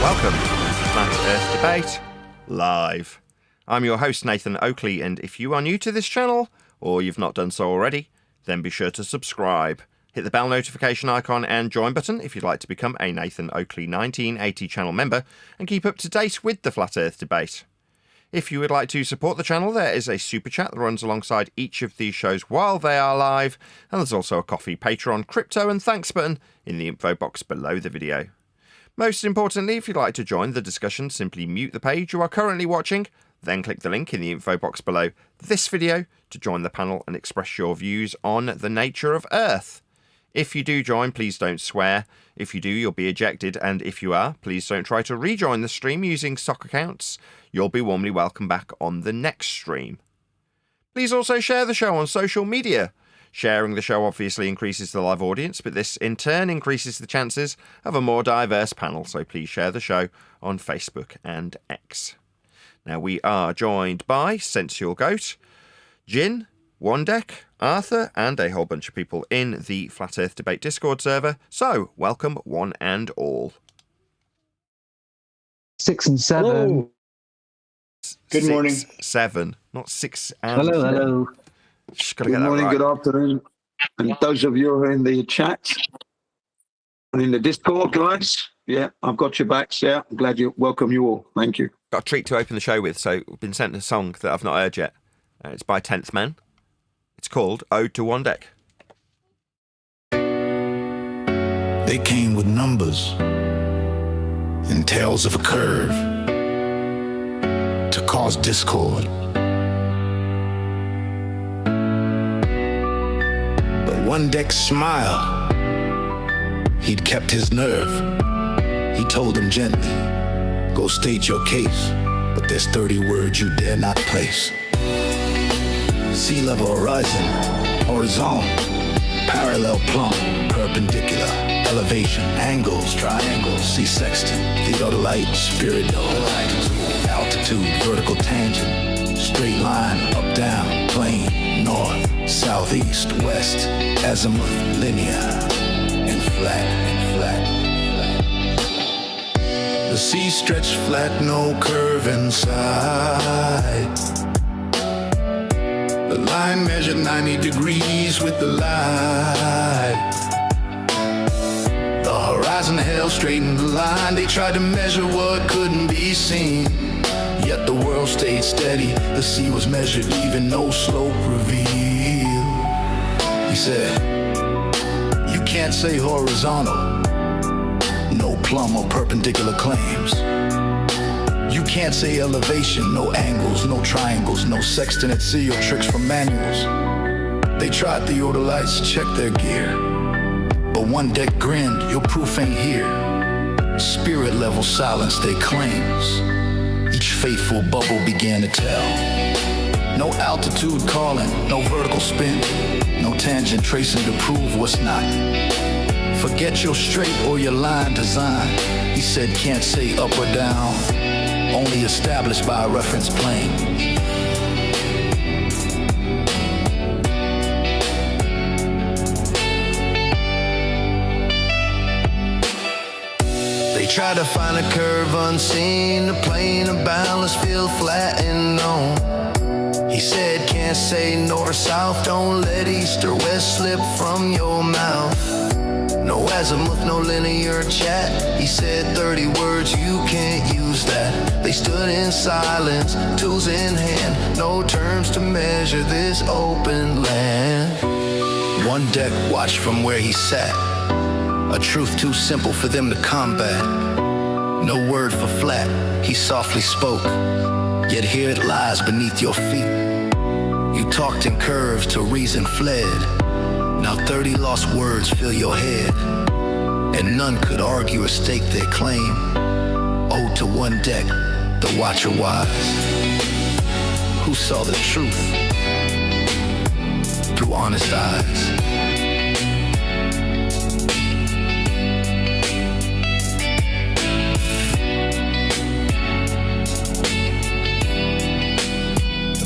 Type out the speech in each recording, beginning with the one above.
Welcome to Flat Earth Debate Live. I'm your host, Nathan Oakley, and if you are new to this channel, or you've not done so already, then be sure to subscribe. Hit the bell notification icon and join button if you'd like to become a Nathan Oakley 1980 channel member and keep up to date with the Flat Earth Debate. If you would like to support the channel, there is a super chat that runs alongside each of these shows while they are live, and there's also a coffee, Patreon, crypto and thanks button in the info box below the video. Most importantly, if you'd like to join the discussion, simply mute the page you are currently watching, then click the link in the info box below this video to join the panel and express your views on the nature of Earth. If you do join, please don't swear. If you do, you'll be ejected, and if you are, please don't try to rejoin the stream using stock accounts. You'll be warmly welcome back on the next stream. Please also share the show on social media. Sharing the show obviously increases the live audience, but this in turn increases the chances of a more diverse panel, so please share the show on Facebook and X. Now we are joined by Sensual Goat, Jin, Wandek, Arthur, and a whole bunch of people in the Flat Earth Debate Discord server. So, welcome one and all. 6 and 7. Hello. Good morning. 7, not 6 and Hello, 7. hello. Just gotta Good get that morning, right. good afternoon. And those of you who are in the chat and in the Discord, guys, yeah, I've got your backs. Yeah, I'm glad you welcome you all. Thank you. Got a treat to open the show with, so we've been sent a song that I've not heard yet. It's by 10th Man. It's called Ode to Wandek. They came with numbers and tales of a curve to cause discord. But Wandek smiled. He'd kept his nerve. He told them gently, go state your case, but there's 30 words you dare not place. Sea level horizon, horizontal, parallel plumb, perpendicular, elevation, angles, triangles, sea sextant, theodolite, spirit dome, altitude, vertical tangent, straight line, up, down, plane, north, southeast, west, azimuth, linear, and flat. The sea stretched flat, no curve inside. The line measured 90 degrees with the light. The horizon held straight in the line. They tried to measure what couldn't be seen, yet the world stayed steady. The sea was measured, leaving no slope revealed. He said, you can't say horizontal, no plumb or perpendicular claims. You can't say elevation, no angles, no triangles, no sextant and seal tricks from manuals. They tried theodolites, checked their gear, but Wandek grinned, your proof ain't here. Spirit level silence they claims. Each faithful bubble began to tell. No altitude calling, no vertical spin, no tangent tracing to prove what's not. Forget your straight or your line design. He said can't say up or down, only established by a reference plane. They try to find a curve unseen, a plane of balance feel flat and known. He said can't say north or south, don't let east or west slip from your mouth. No azimuth, no linear chat. He said 30 words, you can't use that. They stood in silence, tools in hand, no terms to measure this open land. Wandek watched from where he sat, a truth too simple for them to combat. No word for flat, he softly spoke, yet here it lies beneath your feet. You talked in curves till reason fled. Now 30 lost words fill your head, and none could argue or stake their claim. Ode to Wandek, the watcher wise, who saw the truth through honest eyes.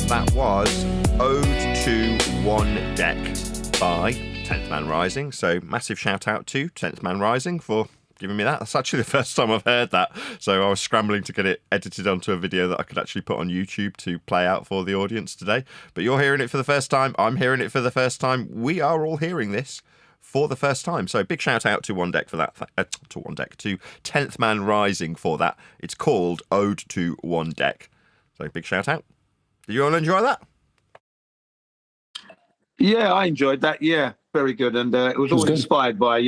That was Ode to Wandek by 10th Man Rising. So massive shout out to 10th Man Rising for giving me that. That's actually the first time I've heard that. So I was scrambling to get it edited onto a video that I could actually put on YouTube to play out for the audience today. But you're hearing it for the first time. I'm hearing it for the first time. We are all hearing this for the first time. So big shout out to One Deck for that. To 10th Man Rising for that. It's called Ode to One Deck. So big shout out. Did you all enjoy that? Yeah, I enjoyed that. Yeah, very good. And it was all inspired by,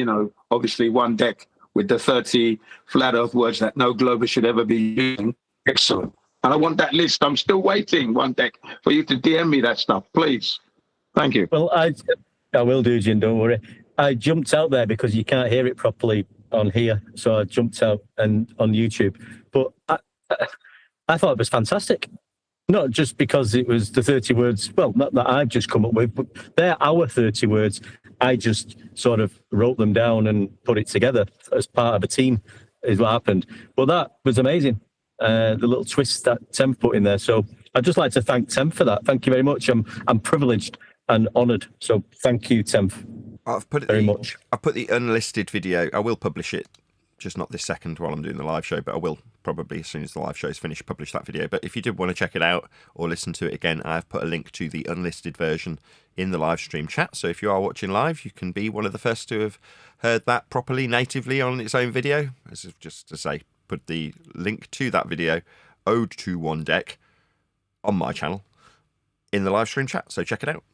obviously One Deck with the 30 flat earth words that no glober should ever be using. Excellent. And I want that list. I'm still waiting, One Deck, for you to DM me that stuff, please. Thank you. Well, I will do, Jim, don't worry. I jumped out there because you can't hear it properly on here. So I jumped out and on YouTube. But I thought it was fantastic. Not just because it was the 30 words, well, not that I've just come up with, but they're our 30 words. I just sort of wrote them down and put it together as part of a team is what happened. But that was amazing, the little twist that Temp put in there. So I'd just like to thank Temp for that. Thank you very much. I'm privileged and honoured. So thank you, Temp, very much. I've put the unlisted video. I will publish it. Just not this second while I'm doing the live show, but I will probably, as soon as the live show is finished, publish that video. But if you did want to check it out or listen to it again, I've put a link to the unlisted version in the live stream chat. So if you are watching live, you can be one of the first to have heard that properly, natively on its own video. As if just to say, put the link to that video, Ode to One Deck, on my channel in the live stream chat. So check it out.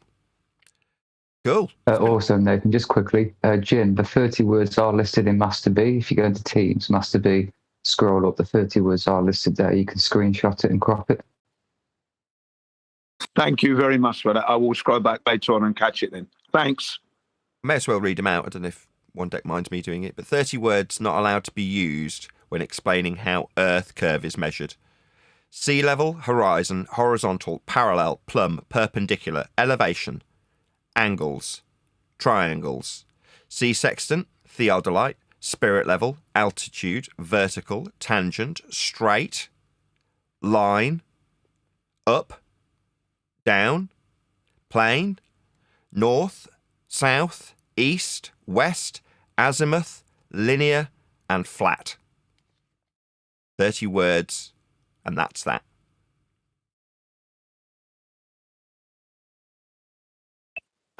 Cool. Also, Nathan, just quickly, Jim, the 30 words are listed in Master B. If you go into Teams, Master B, scroll up, the 30 words are listed there. You can screenshot it and crop it. Thank you very much for that. I will scroll back later on and catch it then. Thanks. I may as well read them out. I don't know if One Deck minds me doing it, but 30 words not allowed to be used when explaining how Earth curve is measured. Sea level, horizon, horizontal, parallel, plumb, perpendicular, elevation, angles, triangles, sea sextant, theodolite, spirit level, altitude, vertical, tangent, straight, line, up, down, plane, north, south, east, west, azimuth, linear, and flat. 30 words, and that's that.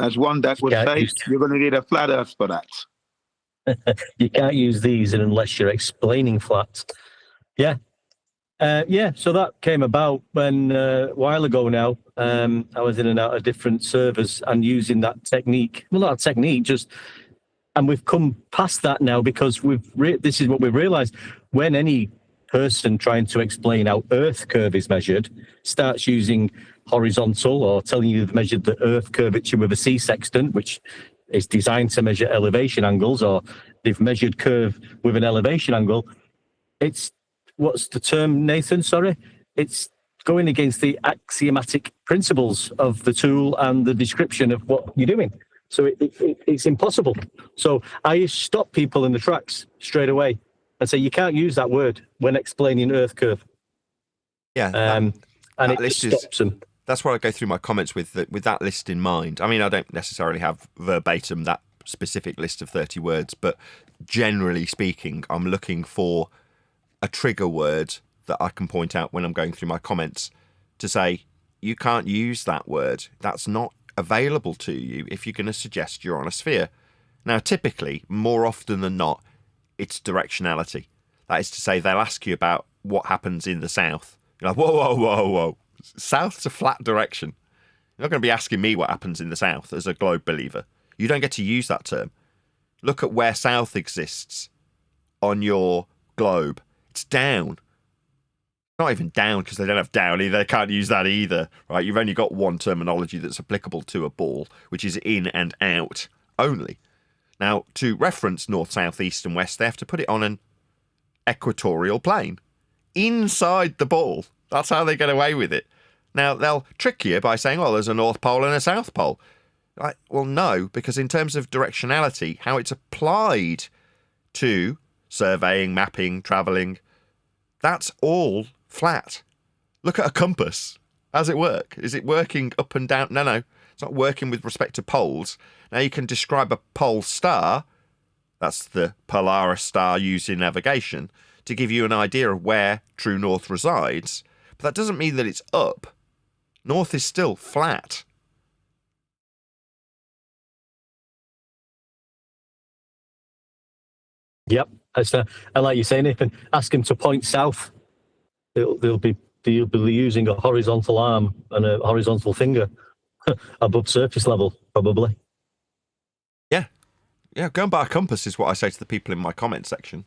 As One Deck would say, you're going to need a flat earth for that. You can't use these unless you're explaining flat. Yeah. So that came about when a while ago now, I was in and out of different servers and using that technique. Well, not a technique, and we've come past that now because this is what we've realized. When any person trying to explain how Earth curve is measured starts using horizontal or telling you they've measured the Earth curvature with a sea sextant, which is designed to measure elevation angles, or they've measured curve with an elevation angle, it's, what's the term, Nathan? Sorry? It's going against the axiomatic principles of the tool and the description of what you're doing. So it's impossible. So I stop people in the tracks straight away and say, you can't use that word when explaining Earth curve. Yeah. And it just stops them. That's where I go through my comments with that list in mind. I mean, I don't necessarily have verbatim that specific list of 30 words, but generally speaking, I'm looking for a trigger word that I can point out when I'm going through my comments to say, you can't use that word. That's not available to you if you're going to suggest you're on a sphere. Now, typically, more often than not, it's directionality. That is to say, they'll ask you about what happens in the south. You're like, whoa, whoa, whoa, whoa. South's a flat direction. You're not going to be asking me what happens in the south as a globe believer. You don't get to use that term. Look at where south exists on your globe. It's down. Not even down, because they don't have down either. They can't use that either, right? You've only got one terminology that's applicable to a ball, which is in and out only. Now, to reference north, south, east, and west, they have to put it on an equatorial plane inside the ball. That's how they get away with it. Now, they'll trick you by saying, well, there's a North Pole and a South Pole. Like, well, no, because in terms of directionality, how it's applied to surveying, mapping, travelling, that's all flat. Look at a compass. How's it work? Is it working up and down? No, it's not working with respect to poles. Now, you can describe a pole star That's the Polaris star used in navigation to give you an idea of where true north resides. But that doesn't mean that it's up. North is still flat. Yep. And like you say, Nathan, ask them to point south. They'll be using a horizontal arm and a horizontal finger above surface level, probably. Yeah, go and buy a compass is what I say to the people in my comment section.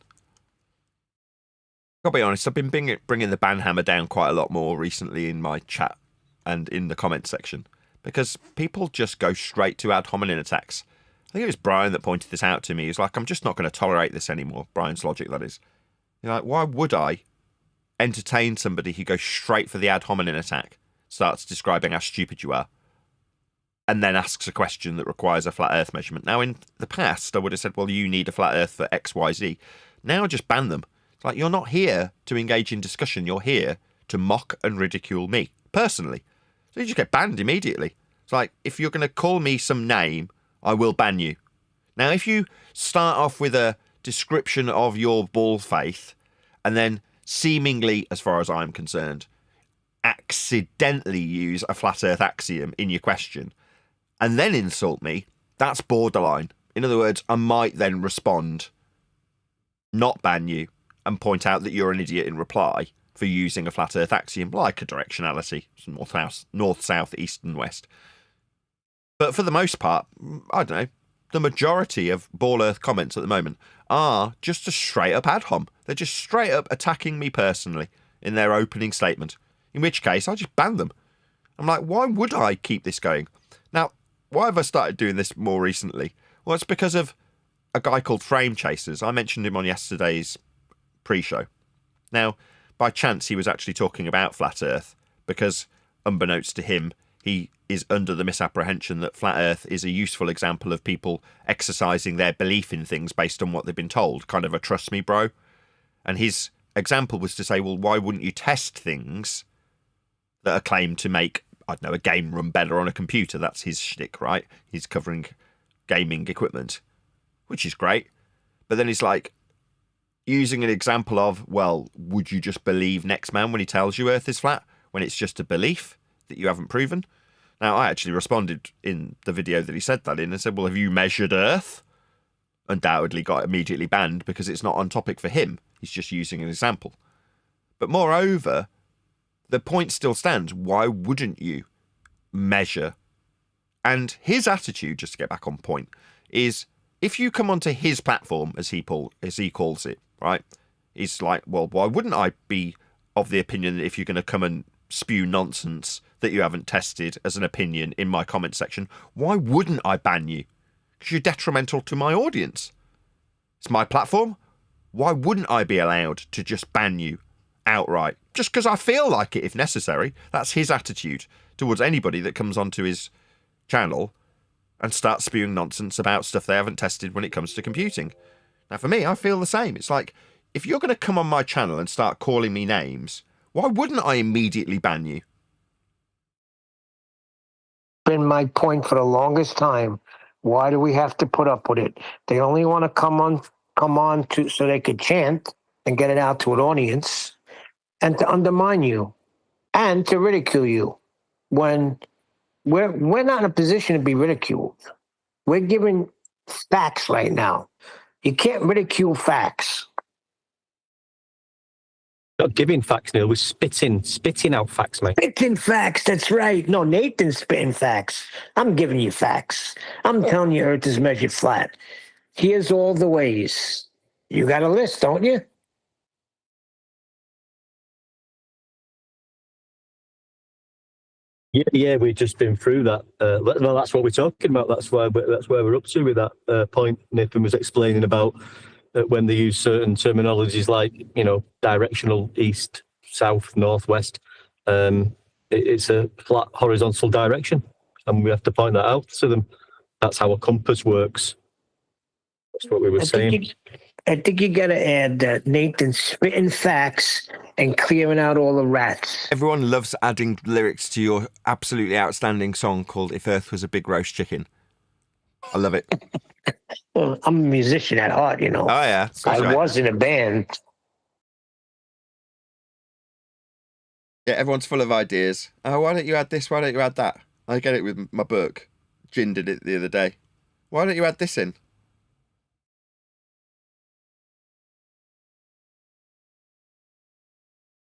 I'll be honest, I've been bringing the banhammer down quite a lot more recently in my chat and in the comment section, because people just go straight to ad hominem attacks. I think it was Brian that pointed this out to me. He's like, I'm just not going to tolerate this anymore. Brian's logic, that is. You're like, why would I entertain somebody who goes straight for the ad hominem attack, starts describing how stupid you are, and then asks a question that requires a flat earth measurement? Now, in the past, I would have said, well, you need a flat earth for X, Y, Z. Now, just ban them. It's like, you're not here to engage in discussion. You're here to mock and ridicule me, personally. So you just get banned immediately. It's like, if you're going to call me some name, I will ban you. Now, if you start off with a description of your bald faith, and then seemingly, as far as I'm concerned, accidentally use a flat earth axiom in your question, and then insult me, that's borderline. In other words, I might then respond, not ban you, and point out that you're an idiot in reply for using a flat earth axiom, like a directionality, north, south, east, and west. But for the most part, I don't know, the majority of Ball Earth comments at the moment are just a straight up ad hom. They're just straight up attacking me personally in their opening statement, in which case I just ban them. I'm like, why would I keep this going? Now, why have I started doing this more recently? Well, it's because of a guy called Frame Chasers. I mentioned him on yesterday's pre-show. Now, by chance, he was actually talking about Flat Earth because, unbeknownst to him, he is under the misapprehension that Flat Earth is a useful example of people exercising their belief in things based on what they've been told, kind of a trust me bro. And his example was to say, well, why wouldn't you test things that are claimed to make, I don't know, a game run better on a computer? That's his shtick, right? He's covering gaming equipment, which is great. But then he's like, using an example of, well, would you just believe next man when he tells you Earth is flat, when it's just a belief that you haven't proven? Now, I actually responded in the video that he said that in and said, well, have you measured Earth? Undoubtedly got immediately banned because it's not on topic for him. He's just using an example. But moreover, the point still stands. Why wouldn't you measure? And his attitude, just to get back on point, is if you come onto his platform, as he calls it, right? He's like, well, why wouldn't I be of the opinion that if you're going to come and spew nonsense that you haven't tested as an opinion in my comment section, why wouldn't I ban you? Because you're detrimental to my audience. It's my platform. Why wouldn't I be allowed to just ban you outright? Just because I feel like it, if necessary. That's his attitude towards anybody that comes onto his channel and starts spewing nonsense about stuff they haven't tested when it comes to computing. Now, for me, I feel the same. It's like, if you're going to come on my channel and start calling me names, why wouldn't I immediately ban you? Been my point for the longest time. Why do we have to put up with it? They only want to come on to so they could chant and get it out to an audience and to undermine you and to ridicule you when we're not in a position to be ridiculed. We're giving facts right now. You can't ridicule facts. Not giving facts, Neil. We're spitting out facts, mate. Spitting facts, that's right. No, Nathan's spitting facts. I'm giving you facts. I'm telling you Earth is measured flat. Here's all the ways. You got a list, don't you? Yeah, we've just been through that. Well, that's what we're talking about. That's where we're up to with that point Nathan was explaining about when they use certain terminologies like, directional, east, south, northwest. It's a flat horizontal direction, and we have to point that out to them. That's how a compass works. That's what we were saying. I think you got to add that Nathan's spitting facts and clearing out all the rats. Everyone loves adding lyrics to your absolutely outstanding song called If Earth Was a Big Roast Chicken. I love it. Well, I'm a musician at heart, you know. Oh, yeah. Of course you I are. was in a band. Yeah, everyone's full of ideas. Oh, why don't you add this? Why don't you add that? I get it with my book. Jin did it the other day. Why don't you add this in?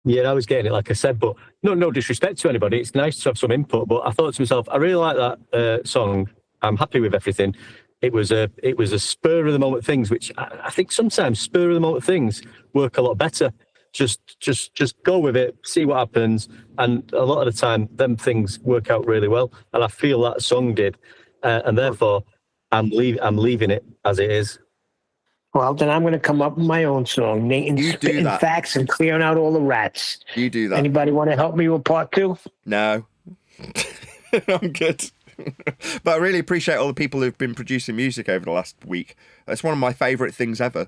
Yeah, I was getting it, like I said, but no disrespect to anybody. It's nice to have some input, but I thought to myself, I really like that song. I'm happy with everything. It was a spur of the moment things, which I think sometimes spur of the moment things work a lot better. Just go with it, see what happens, and a lot of the time, them things work out really well. And I feel that song did, and therefore, I'm leaving it as it is. Well, then I'm going to come up with my own song. Nathan's You do spitting that. facts and clearing out all the rats. You do that. Anybody want to help me with part 2? No. I'm good. But I really appreciate all the people who've been producing music over the last week. It's one of my favourite things ever.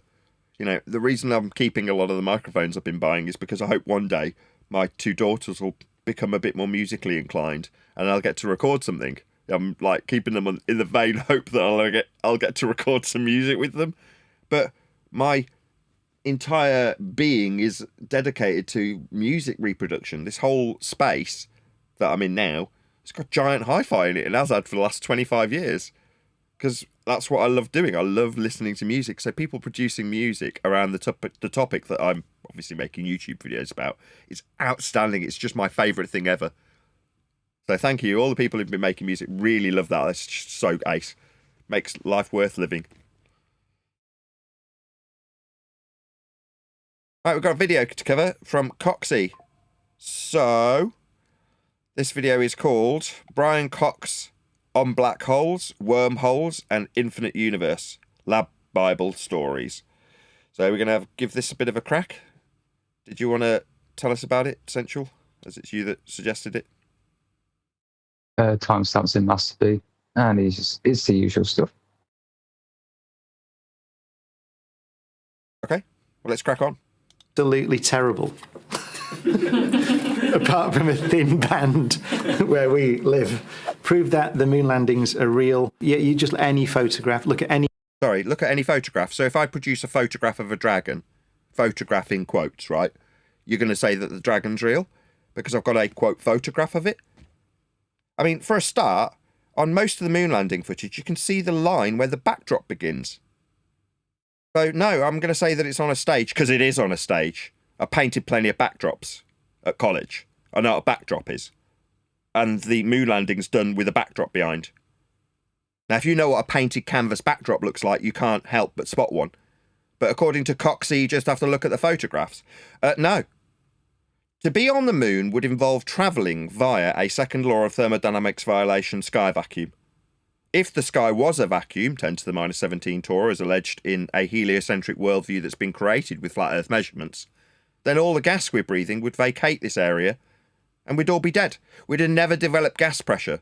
You know, the reason I'm keeping a lot of the microphones I've been buying is because I hope one day my 2 daughters will become a bit more musically inclined and I'll get to record something. I'm like keeping them in the vain hope that I'll get to record some music with them. But my entire being is dedicated to music reproduction. This whole space that I'm in now, it's got giant hi-fi in it and has had for the last 25 years. Because that's what I love doing. I love listening to music. So people producing music around the topic that I'm obviously making YouTube videos about is outstanding. It's just my favourite thing ever. So thank you. All the people who've been making music really love that. It's just so ace. Makes life worth living. Right, we've got a video to cover from Coxie. So, this video is called Brian Cox on Black Holes, Wormholes, and Infinite Universe, Lab Bible Stories. So we're going to give this a bit of a crack. Did you want to tell us about it, Central, as it's you that suggested it? Timestamps in Master B, and it's the usual stuff. Okay, well, let's crack on. Absolutely terrible. Apart from a thin band where we live. Prove that the moon landings are real. Yeah, you just any photograph, look at any photograph. So if I produce a photograph of a dragon, photograph in quotes, right? You're going to say that the dragon's real because I've got a, quote, photograph of it? I mean, for a start, on most of the moon landing footage, you can see the line where the backdrop begins. So, no, I'm going to say that it's on a stage, because it is on a stage. I painted plenty of backdrops at college. I know what a backdrop is. And the moon landing's done with a backdrop behind. Now, if you know what a painted canvas backdrop looks like, you can't help but spot one. But according to Coxie, you just have to look at the photographs. No. To be on the moon would involve travelling via a second law of thermodynamics violation sky vacuum. If the sky was a vacuum, 10 to the minus 17 Torah, as alleged in a heliocentric worldview that's been created with flat Earth measurements, then all the gas we're breathing would vacate this area and we'd all be dead. We'd have never developed gas pressure.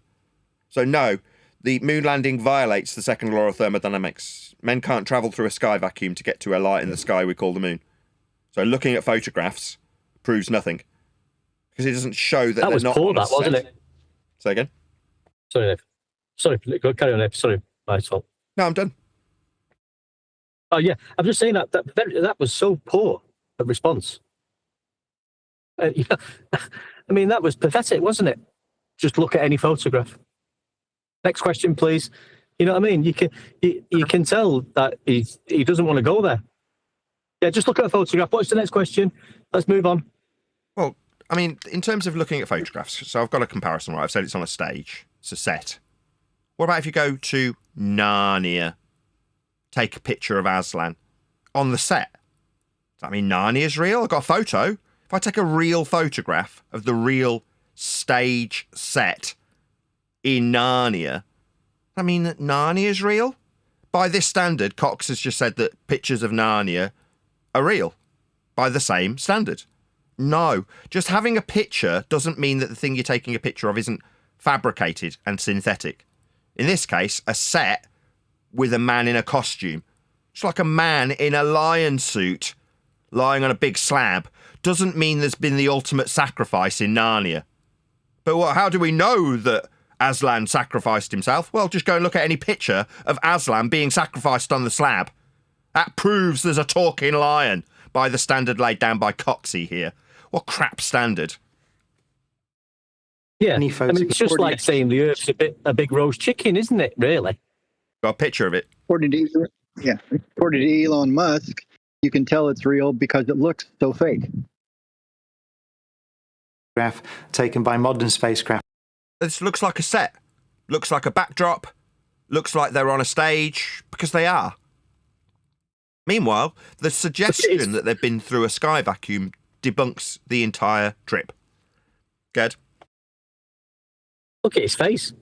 So no, the moon landing violates the second law of thermodynamics. Men can't travel through a sky vacuum to get to a light in the sky we call the moon. So looking at photographs proves nothing. Because it doesn't show that they're was not poor, on a that, wasn't set. it? Say again? Sorry, Dave. Sorry, carry on, Dave. Sorry, my fault. No, I'm done. Oh, yeah. I'm just saying that was so poor a response. Yeah. I mean, that was pathetic, wasn't it? Just look at any photograph. Next question, please. You know what I mean? You can tell that he doesn't want to go there. Yeah, just look at a photograph. What's the next question? Let's move on. Well, I mean, in terms of looking at photographs, so I've got a comparison, right? I've said it's on a stage. It's a set. What about if you go to Narnia, take a picture of Aslan on the set? Does that mean Narnia's real? I've got a photo. If I take a real photograph of the real stage set in Narnia, I mean that Narnia's real? By this standard, Cox has just said that pictures of Narnia are real. By the same standard. No, just having a picture doesn't mean that the thing you're taking a picture of isn't fabricated and synthetic. In this case, a set with a man in a costume. It's like a man in a lion suit lying on a big slab doesn't mean there's been the ultimate sacrifice in Narnia. But how do we know that Aslan sacrificed himself. Well, just go and look at any picture of Aslan being sacrificed on the slab. That proves there's a talking lion by the standard laid down by Coxey here. What crap standard? Yeah, I mean, it's just like saying the Earth's a big roast chicken, isn't it, really? Got a picture of it. According to Elon Musk, you can tell it's real because it looks so fake. Photograph taken by modern spacecraft. This looks like a set. Looks like a backdrop. Looks like they're on a stage, because they are. Meanwhile, the suggestion that they've been through a sky vacuum debunks the entire trip. Good. Look at his face.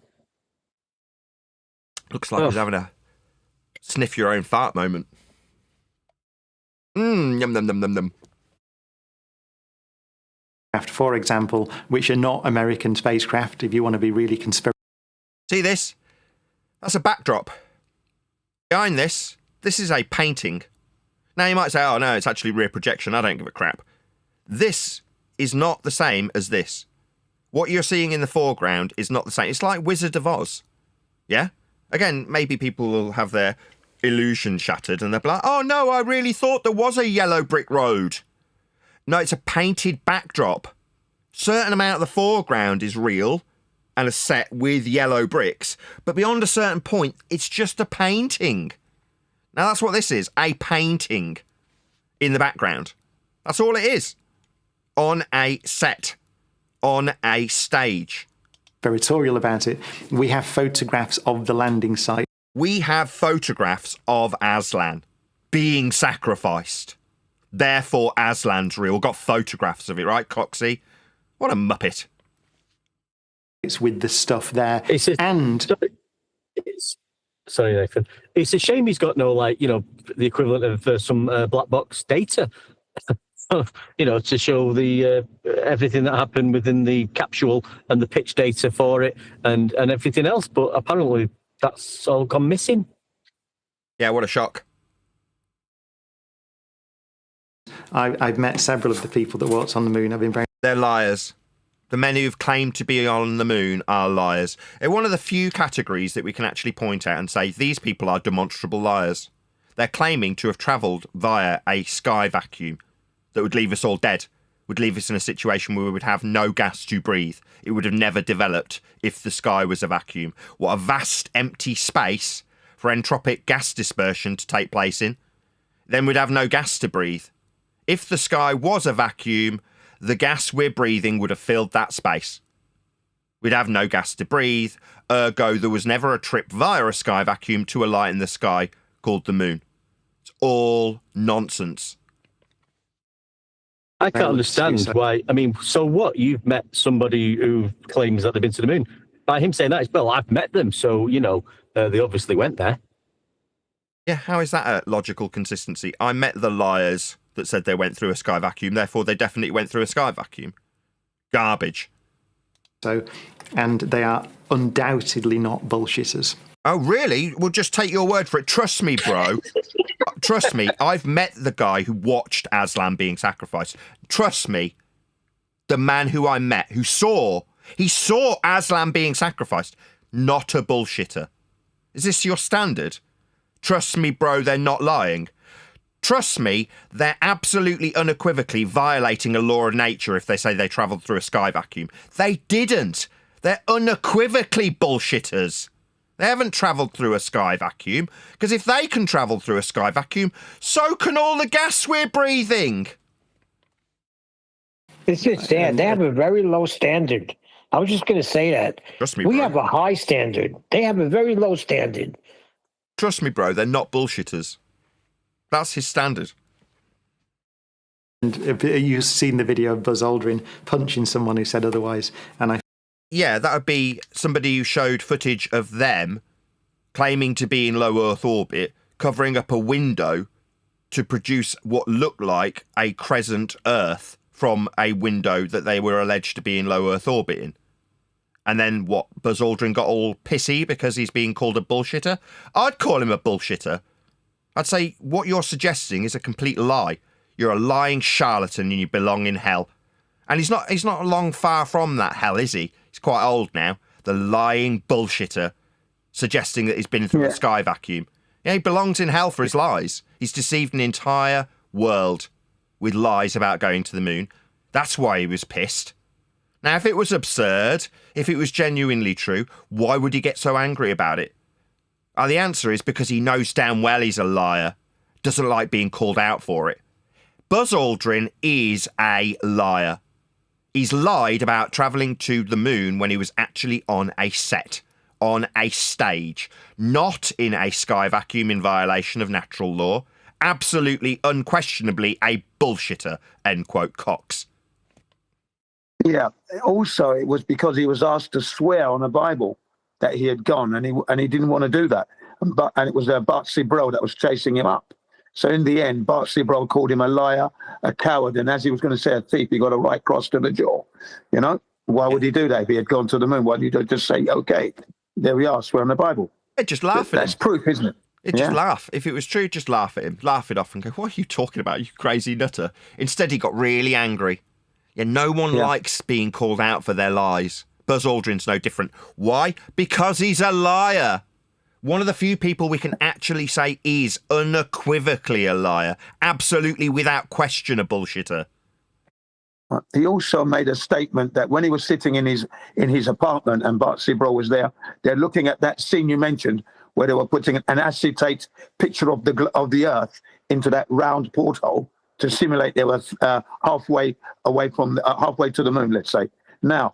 Looks like he's having a sniff your own fart moment. Yum, yum, yum, yum, yum. For example, which are not American spacecraft, if you want to be really conspiracy. See this? That's a backdrop. Behind this is a painting. Now you might say, oh no, it's actually rear projection. I don't give a crap. This is not the same as this. What you're seeing in the foreground is not the same. It's like Wizard of Oz. Yeah? Again, maybe people will have their illusion shattered and they'll be like, oh no, I really thought there was a yellow brick road. No, it's a painted backdrop. Certain amount of the foreground is real and a set with yellow bricks, but beyond a certain point, it's just a painting. Now that's what this is, a painting in the background. That's all it is. On a set. On a stage. Conspiratorial about it. We have photographs of the landing site. We have photographs of Aslan being sacrificed. Therefore, Aslan's real. Got photographs of it, right, Coxey? What a muppet. It's with the stuff there. Sorry, Nathan. It's a shame he's got no, the equivalent of some black box data, to show the everything that happened within the capsule and the pitch data for it and everything else. But apparently that's all gone missing. Yeah, what a shock. I've met several of the people that walked on the moon. I've been very... They're liars. The men who've claimed to be on the moon are liars. They're one of the few categories that we can actually point out and say these people are demonstrable liars. They're claiming to have travelled via a sky vacuum that would leave us all dead, would leave us in a situation where we would have no gas to breathe. It would have never developed if the sky was a vacuum. What a vast empty space for entropic gas dispersion to take place in. Then we'd have no gas to breathe. If the sky was a vacuum, the gas we're breathing would have filled that space. We'd have no gas to breathe, ergo there was never a trip via a sky vacuum to a light in the sky called the moon. It's all nonsense. I can't understand why. I mean, so what? You've met somebody who claims that they've been to the moon. By him saying that, well, I've met them, so, they obviously went there. Yeah, how is that a logical consistency? I met the liars that said they went through a sky vacuum, therefore they definitely went through a sky vacuum. Garbage. And they are undoubtedly not bullshitters. Oh, really? Well, just take your word for it. Trust me, bro. Trust me, I've met the guy who watched Aslan being sacrificed. Trust me, the man who I met, he saw Aslan being sacrificed. Not a bullshitter. Is this your standard? Trust me, bro, they're not lying. Trust me, they're absolutely unequivocally violating a law of nature if they say they travelled through a sky vacuum. They didn't. They're unequivocally bullshitters. They haven't travelled through a sky vacuum, because if they can travel through a sky vacuum, so can all the gas we're breathing. It's just that they have a very low standard. I was just going to say that. Trust me, we bro. have a high standard. They have a very low standard. Trust me, bro, they're not bullshitters. That's his standard. And you've seen the video of Buzz Aldrin punching someone who said otherwise, and Yeah, that would be somebody who showed footage of them claiming to be in low Earth orbit, covering up a window to produce what looked like a crescent Earth from a window that they were alleged to be in low Earth orbit in. And then what, Buzz Aldrin got all pissy because he's being called a bullshitter? I'd call him a bullshitter. I'd say what you're suggesting is a complete lie. You're a lying charlatan and you belong in hell. And he's not long far from that hell, is he? He's quite old now. the lying bullshitter, suggesting that he's been through a sky vacuum. Yeah, he belongs in hell for his lies. He's deceived an entire world with lies about going to the moon. That's why he was pissed. Now, if it was absurd, if it was genuinely true, why would he get so angry about it? The answer is because he knows damn well he's a liar, doesn't like being called out for it. Buzz Aldrin is a liar. He's lied about travelling to the moon when he was actually on a set, on a stage, not in a sky vacuum in violation of natural law. Absolutely, unquestionably a bullshitter, end quote, Cox. Yeah. Also, it was because he was asked to swear on a Bible that he had gone, and he didn't want to do that. And it was Bart Sibrel that was chasing him up. So in the end, Bart Sibrel called him a liar, a coward, and as he was going to say a thief, he got a right cross to the jaw. You know, why would he do that if he had gone to the moon? Why did he just say, okay, there we are, swear on the Bible? Just laugh at him. That's proof, isn't it? Just laugh. If it was true, just laugh at him. Laugh it off and go, what are you talking about, you crazy nutter? Instead, he got really angry. Yeah, no one likes being called out for their lies. Buzz Aldrin's no different. Why? Because he's a liar. One of the few people we can actually say is unequivocally a liar. Absolutely, without question, a bullshitter. He also made a statement that when he was sitting in his apartment and Bart Sibrel was there, they're looking at that scene you mentioned where they were putting an acetate picture of the Earth into that round porthole to simulate they were halfway to the moon, let's say. Now,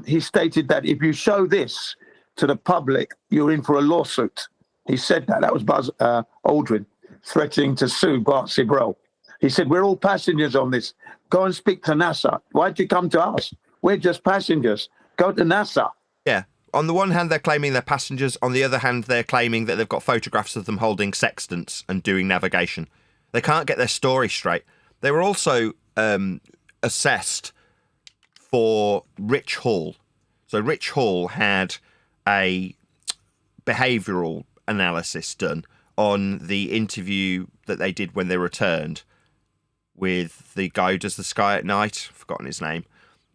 he stated that if you show this to the public, you're in for a lawsuit. He said that. That was Buzz Aldrin threatening to sue Bart Sibrel. He said, we're all passengers on this. Go and speak to NASA. Why'd you come to us? We're just passengers. Go to NASA. Yeah. On the one hand, they're claiming they're passengers. On the other hand, they're claiming that they've got photographs of them holding sextants and doing navigation. They can't get their story straight. They were also assessed for Rich Hall. So Rich Hall had a behavioural analysis done on the interview that they did when they returned with the guy who does the Sky at Night. I've forgotten his name.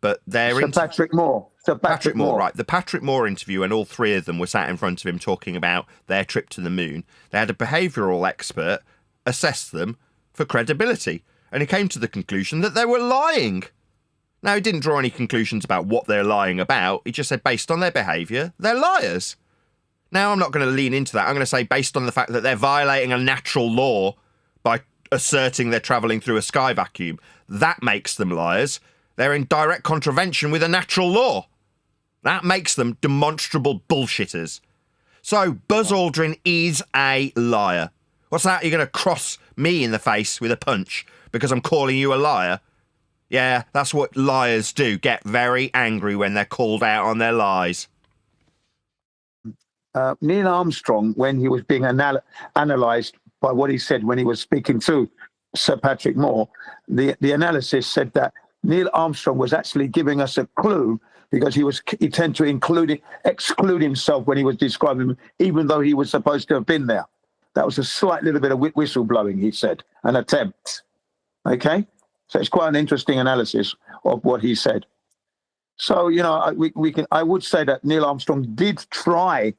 But Sir Patrick Moore. Sir Patrick Moore, right. The Patrick Moore interview, and all three of them were sat in front of him talking about their trip to the moon. They had a behavioural expert assess them for credibility, and he came to the conclusion that they were lying. Now, he didn't draw any conclusions about what they're lying about. He just said, based on their behaviour, they're liars. Now, I'm not going to lean into that. I'm going to say, based on the fact that they're violating a natural law by asserting they're travelling through a sky vacuum, that makes them liars. They're in direct contravention with a natural law. That makes them demonstrable bullshitters. So, Buzz Aldrin is a liar. What's that? You're going to cross me in the face with a punch because I'm calling you a liar? Yeah, that's what liars do. Get very angry when they're called out on their lies. Neil Armstrong, when he was being analysed by what he said when he was speaking to Sir Patrick Moore, the analysis said that Neil Armstrong was actually giving us a clue because he tended to exclude himself when he was describing him, even though he was supposed to have been there. That was a slight little bit of whistle blowing, he said, an attempt. Okay? So it's quite an interesting analysis of what he said. So, you know, I would say that Neil Armstrong did try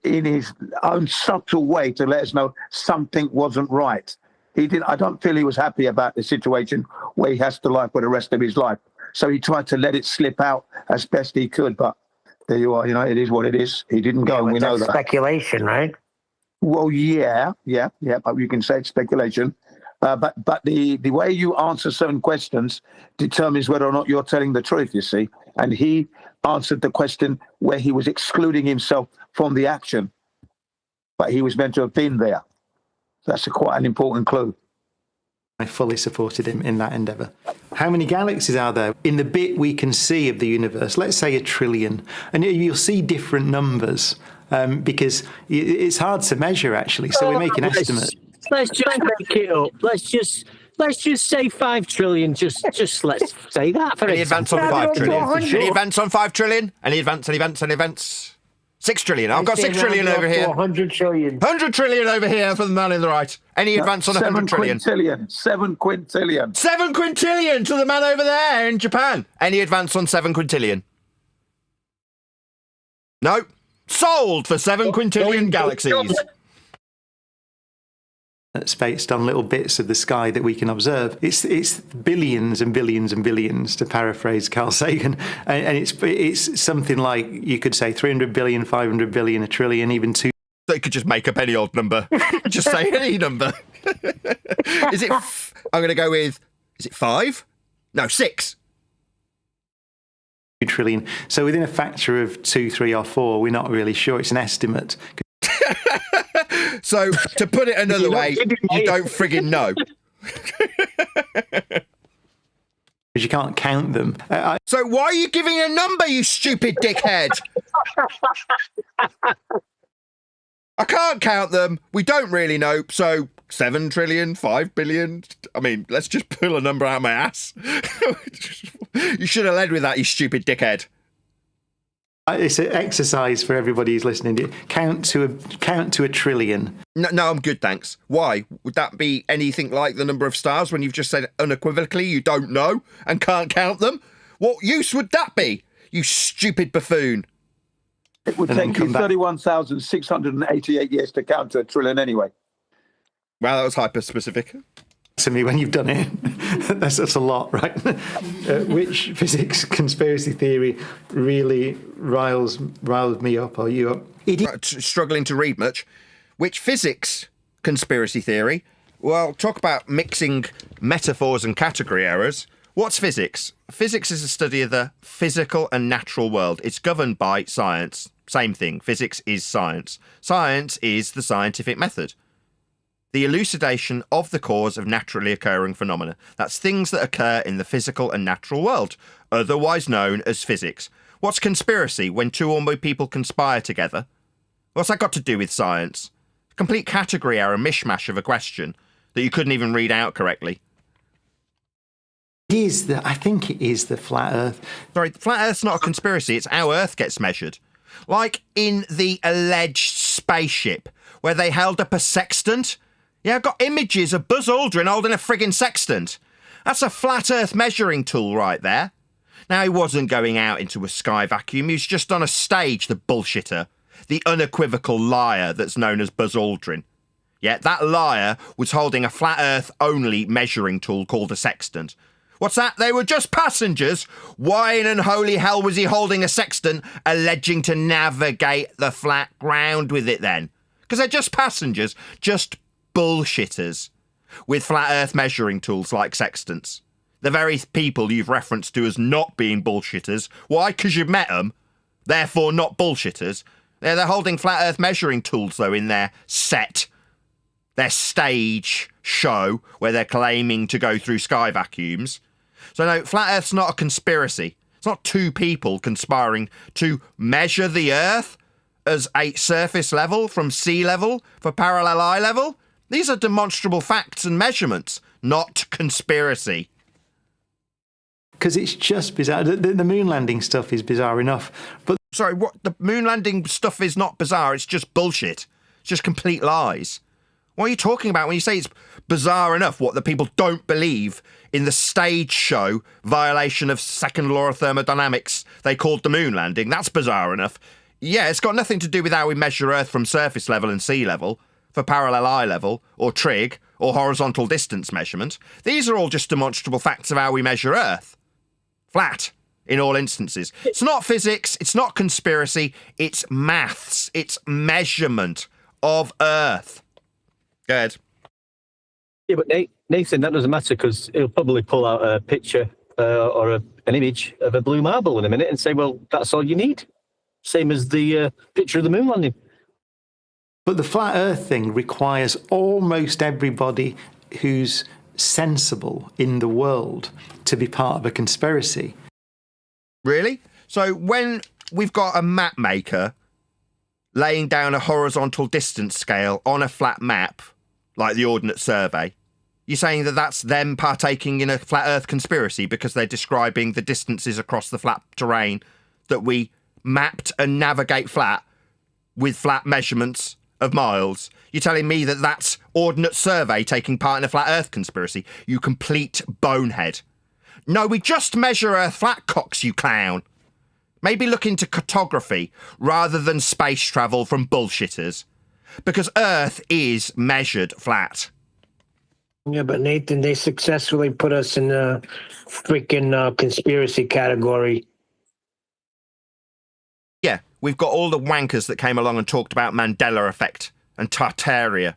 in his own subtle way to let us know something wasn't right. I don't feel he was happy about the situation where he has to lie for the rest of his life. So he tried to let it slip out as best he could, but there you are, you know, it is what it is. He didn't go, and we know that. Speculation, right? Well, yeah, but you can say it's speculation. But the way you answer certain questions determines whether or not you're telling the truth, you see. And he answered the question where he was excluding himself from the action, but he was meant to have been there. That's quite an important clue. I fully supported him in that endeavour. How many galaxies are there? In the bit we can see of the universe, let's say 1 trillion, and you'll see different numbers because it's hard to measure, actually. So we make an estimate. Let's just make it up. Let's just say 5 trillion. Just let's say that for Any advance on 5 trillion? Sure. Any advance on 5 trillion? Any advance? 6 trillion. I've got 6 trillion over here. 100 trillion. 100 trillion over here for the man in the right. Any advance on 100 trillion? 7 quintillion. 7 quintillion to the man over there in Japan. Any advance on 7 quintillion? No. Sold for 7 quintillion galaxies. That's based on little bits of the sky that we can observe. It's billions and billions and billions, to paraphrase Carl Sagan, and it's something like, you could say 300 billion, 500 billion, a trillion, even 2. So you could just make up any old number. Just say any number. Is it? I'm going to go with. Is it 5? No, 6. Trillion. So within a factor of 2, 3, or 4, we're not really sure. It's an estimate. So to put it another way, you don't friggin' know. Because you can't count them. So why are you giving a number, you stupid dickhead? I can't count them. We don't really know. So 7 trillion, 5 billion. I mean, let's just pull a number out of my ass. You should have led with that, you stupid dickhead. It's an exercise for everybody who's listening. Count to a trillion. No, I'm good, thanks. Why? Would that be anything like the number of stars when you've just said unequivocally you don't know and can't count them? What use would that be, you stupid buffoon? It would take you 31,688 years to count to a trillion anyway. Wow, that was hyper-specific. To me, when you've done it, that's a lot, right? Which physics conspiracy theory really riles me up, or you up? Struggling to read much. Which physics conspiracy theory? Well, talk about mixing metaphors and category errors. What's physics? Physics is a study of the physical and natural world. It's governed by science. Same thing. Physics is science. Science is the scientific method. The elucidation of the cause of naturally occurring phenomena. That's things that occur in the physical and natural world, otherwise known as physics. What's conspiracy? When 2 or more people conspire together. What's that got to do with science? Complete category error mishmash of a question that you couldn't even read out correctly. I think it is the flat Earth. Sorry, flat Earth's not a conspiracy. It's how Earth gets measured. Like in the alleged spaceship, where they held up a sextant. Yeah, I've got images of Buzz Aldrin holding a friggin' sextant. That's a flat Earth measuring tool right there. Now, he wasn't going out into a sky vacuum. He was just on a stage, the bullshitter. The unequivocal liar that's known as Buzz Aldrin. Yeah, that liar was holding a flat Earth only measuring tool called a sextant. What's that? They were just passengers. Why in unholy hell was he holding a sextant, alleging to navigate the flat ground with it then? Because they're just passengers, just bullshitters with flat Earth measuring tools like sextants. The very people you've referenced to as not being bullshitters. Why? Because you've met them. Therefore not bullshitters. They're holding flat Earth measuring tools, though, in their set. Their stage show where they're claiming to go through sky vacuums. So no, flat Earth's not a conspiracy. It's not 2 people conspiring to measure the Earth as a surface level from sea level for parallel eye level. These are demonstrable facts and measurements, not conspiracy. Because it's just bizarre. The moon landing stuff is bizarre enough. But sorry, what? The moon landing stuff is not bizarre. It's just bullshit. It's just complete lies. What are you talking about when you say it's bizarre enough? What, the people don't believe in the stage show violation of second law of thermodynamics they called the moon landing? That's bizarre enough. Yeah, it's got nothing to do with how we measure Earth from surface level and sea level, for parallel eye level, or trig, or horizontal distance measurement. These are all just demonstrable facts of how we measure Earth. Flat, in all instances. It's not physics, it's not conspiracy, it's maths, it's measurement of Earth. Go ahead. Yeah, but Nathan, that doesn't matter because he'll probably pull out a picture or an image of a blue marble in a minute and say, well, that's all you need. Same as the picture of the moon landing. But the flat Earth thing requires almost everybody who's sensible in the world to be part of a conspiracy. Really? So when we've got a map maker laying down a horizontal distance scale on a flat map, like the Ordnance Survey, you're saying that that's them partaking in a flat Earth conspiracy because they're describing the distances across the flat terrain that we mapped and navigate flat with flat measurements of miles. You're telling me that that's Ordnance Survey taking part in a flat Earth conspiracy? You complete bonehead. No, we just measure Earth flat, cocks, you clown. Maybe look into cartography rather than space travel from bullshitters. Because Earth is measured flat. Yeah, but Nathan, they successfully put us in the freaking conspiracy category. Yeah, we've got all the wankers that came along and talked about Mandela effect and Tartaria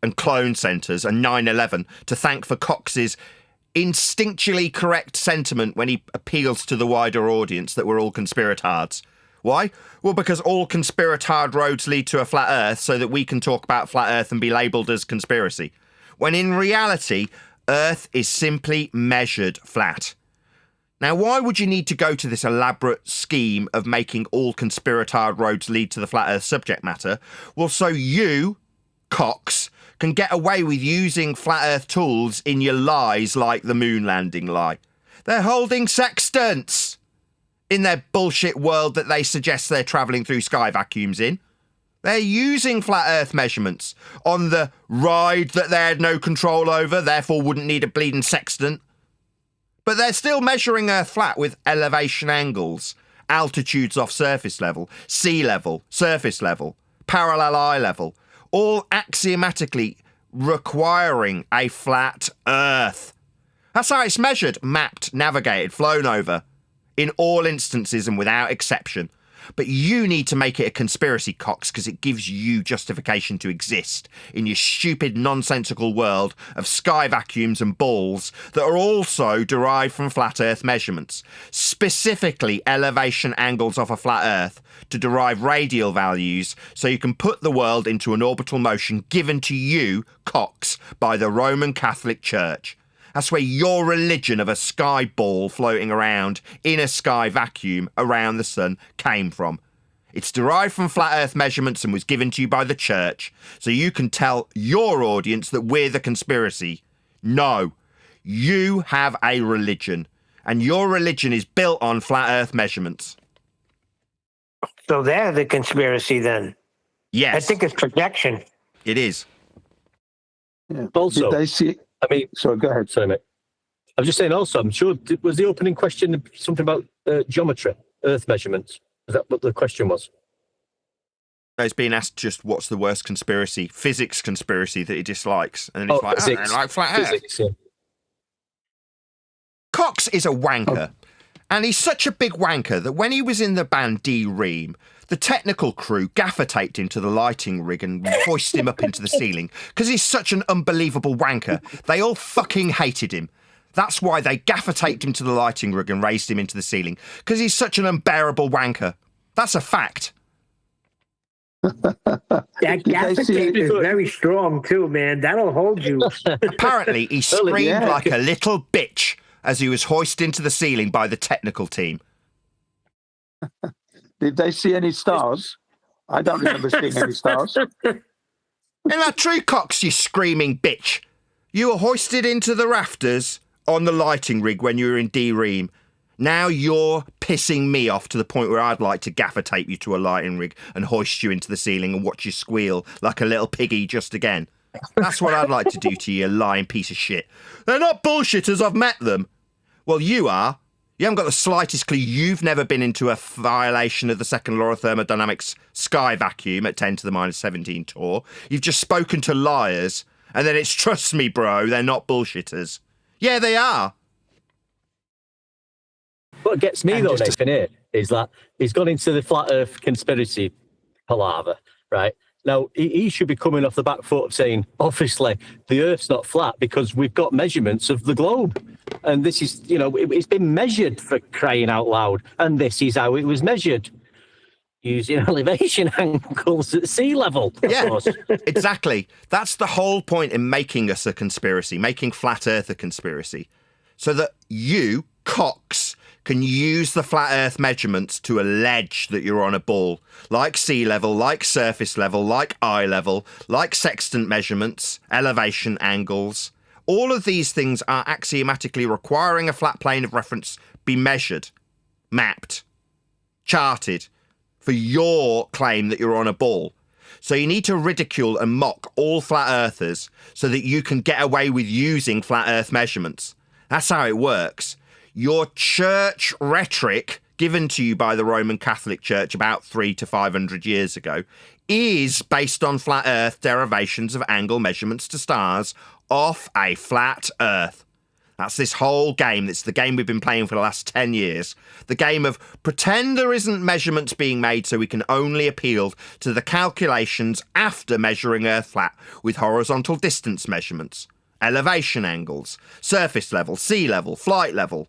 and clone centres and 9/11 to thank for Cox's instinctually correct sentiment when he appeals to the wider audience that we're all conspiratards. Why? Well, because all conspiratard roads lead to a flat Earth so that we can talk about flat Earth and be labelled as conspiracy. When in reality, Earth is simply measured flat. Now, why would you need to go to this elaborate scheme of making all conspiratard roads lead to the flat Earth subject matter? Well, so you, Cox, can get away with using flat Earth tools in your lies like the moon landing lie. They're holding sextants in their bullshit world that they suggest they're travelling through sky vacuums in. They're using flat Earth measurements on the ride that they had no control over, therefore wouldn't need a bleeding sextant. But they're still measuring Earth flat with elevation angles, altitudes off surface level, sea level, surface level, parallel eye level, all axiomatically requiring a flat Earth. That's how it's measured, mapped, navigated, flown over, in all instances and without exception. But you need to make it a conspiracy, Cox, because it gives you justification to exist in your stupid, nonsensical world of sky vacuums and balls that are also derived from flat Earth measurements, specifically elevation angles off a flat Earth, to derive radial values so you can put the world into an orbital motion given to you, Cox, by the Roman Catholic Church. That's where your religion of a sky ball floating around in a sky vacuum around the sun came from. It's derived from flat Earth measurements and was given to you by the church, so you can tell your audience that we're the conspiracy. No, you have a religion, and your religion is built on flat Earth measurements. So they're the conspiracy then? Yes. I think it's projection. It is. Yeah. Also, did they see? I mean, sorry, go ahead. Sorry, mate. I was just saying also, I'm sure, was the opening question something about geometry, Earth measurements? Is that what the question was? It's being asked just what's the worst conspiracy, physics conspiracy that he dislikes. And then it's I like flat Earth. Physics, yeah. Cox is a wanker. And he's such a big wanker that when he was in the band D-Ream, the technical crew gaffer taped him to the lighting rig and hoisted him up into the ceiling because he's such an unbelievable wanker. They all fucking hated him. That's why they gaffer taped him to the lighting rig and raised him into the ceiling because he's such an unbearable wanker. That's a fact. That gaffer tape is very strong too, man. That'll hold you. Apparently, he screamed like a little bitch as he was hoisted into the ceiling by the technical team. Did they see any stars? I don't remember seeing any stars. Isn't that true, Cox, you screaming bitch? You were hoisted into the rafters on the lighting rig when you were in D-Ream. Now you're pissing me off to the point where I'd like to gaffer tape you to a lighting rig and hoist you into the ceiling and watch you squeal like a little piggy just again. That's what I'd like to do to you, lying piece of shit. They're not bullshitters, I've met them. Well, you are. You haven't got the slightest clue. You've never been into a violation of the second law of thermodynamics sky vacuum at 10 to the minus 17 torr. You've just spoken to liars, and then it's, trust me, bro, they're not bullshitters. Yeah, they are. What gets me, though, Nathan, here, is that he's gone into the flat Earth conspiracy palaver, right? Now, he should be coming off the back foot of saying, obviously, the Earth's not flat because we've got measurements of the globe. And this is, you know, it's been measured, for crying out loud. And this is how it was measured, using elevation angles at sea level. Yeah, exactly. That's the whole point in making us a conspiracy, making flat Earth a conspiracy. So that you, Cox, can use the flat Earth measurements to allege that you're on a ball, like sea level, like surface level, like eye level, like sextant measurements, elevation angles. All of these things are axiomatically requiring a flat plane of reference be measured, mapped, charted for your claim that you're on a ball. So you need to ridicule and mock all flat earthers so that you can get away with using flat Earth measurements. That's how it works. Your church rhetoric given to you by the Roman Catholic Church about 300 to 500 years ago is based on flat Earth derivations of angle measurements to stars off a flat Earth. That's this whole game. It's the game we've been playing for the last 10 years. The game of pretend there isn't measurements being made so we can only appeal to the calculations after measuring Earth flat with horizontal distance measurements, elevation angles, surface level, sea level, flight level,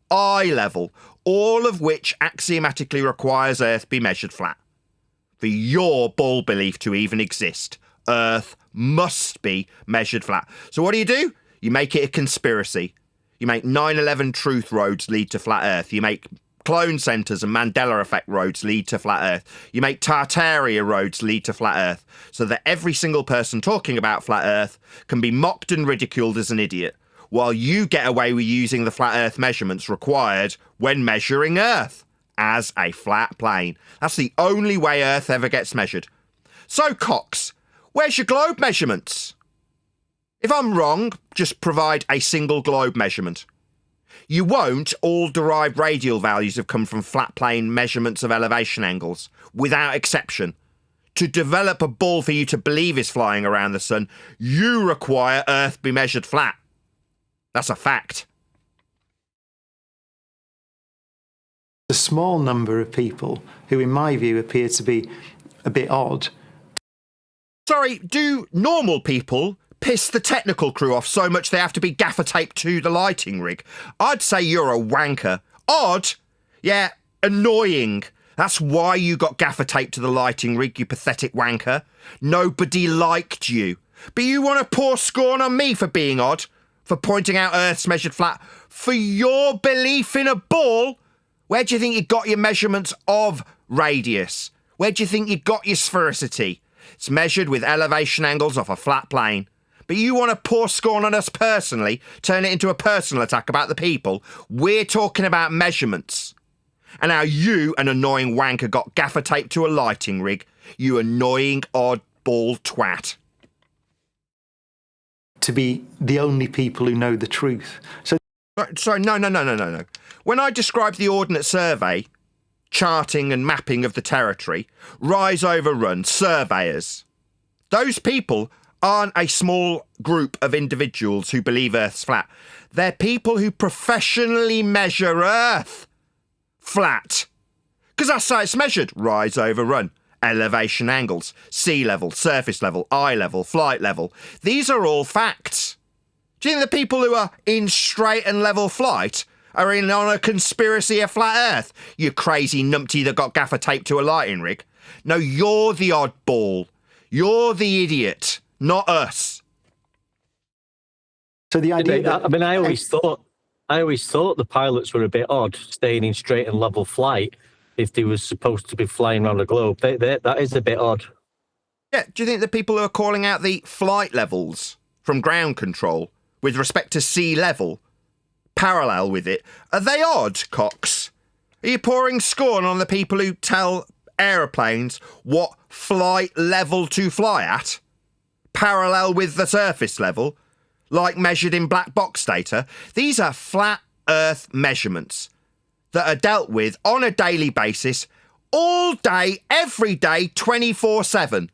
eye level, all of which axiomatically requires Earth be measured flat. For your bull belief to even exist, Earth must be measured flat. So what do? You make it a conspiracy. You make 9/11 truth roads lead to flat Earth. You make clone centres and Mandela effect roads lead to flat Earth. You make Tartaria roads lead to flat Earth, so that every single person talking about flat Earth can be mocked and ridiculed as an idiot, while you get away with using the flat Earth measurements required when measuring Earth as a flat plane. That's the only way Earth ever gets measured. So, Cox, where's your globe measurements? If I'm wrong, just provide a single globe measurement. You won't. All derived radial values have come from flat plane measurements of elevation angles, without exception. To develop a ball for you to believe is flying around the sun, you require Earth be measured flat. That's a fact. A small number of people who, in my view, appear to be a bit odd. Sorry, do normal people piss the technical crew off so much they have to be gaffer taped to the lighting rig? I'd say you're a wanker. Odd? Yeah, annoying. That's why you got gaffer taped to the lighting rig, you pathetic wanker. Nobody liked you. But you want to pour scorn on me for being odd? For pointing out Earth's measured flat? For your belief in a ball? Where do you think you got your measurements of radius? Where do you think you got your sphericity? It's measured with elevation angles off a flat plane. But you want to pour scorn on us personally, turn it into a personal attack about the people. We're talking about measurements. And now you, an annoying wanker, got gaffer taped to a lighting rig. You annoying oddball twat. To be the only people who know the truth. So no. When I describe the Ordnance Survey, charting and mapping of the territory, rise over run, surveyors, those people aren't a small group of individuals who believe Earth's flat. They're people who professionally measure Earth flat. Because that's how it's measured. Rise over run, elevation angles, sea level, surface level, eye level, flight level. These are all facts. Do you think the people who are in straight and level flight are in on a conspiracy of flat Earth? You crazy numpty that got gaffer taped to a lighting rig. No, you're the oddball. You're the idiot. Not us. So the idea I mean, I always thought the pilots were a bit odd, staying in straight and level flight if they were supposed to be flying around the globe. That is a bit odd. Yeah, do you think the people who are calling out the flight levels from ground control with respect to sea level, parallel with it, are they odd, Cox? Are you pouring scorn on the people who tell aeroplanes what flight level to fly at? Parallel with the surface level, like measured in black box data? These are flat Earth measurements that are dealt with on a daily basis, all day, every day, 24/7.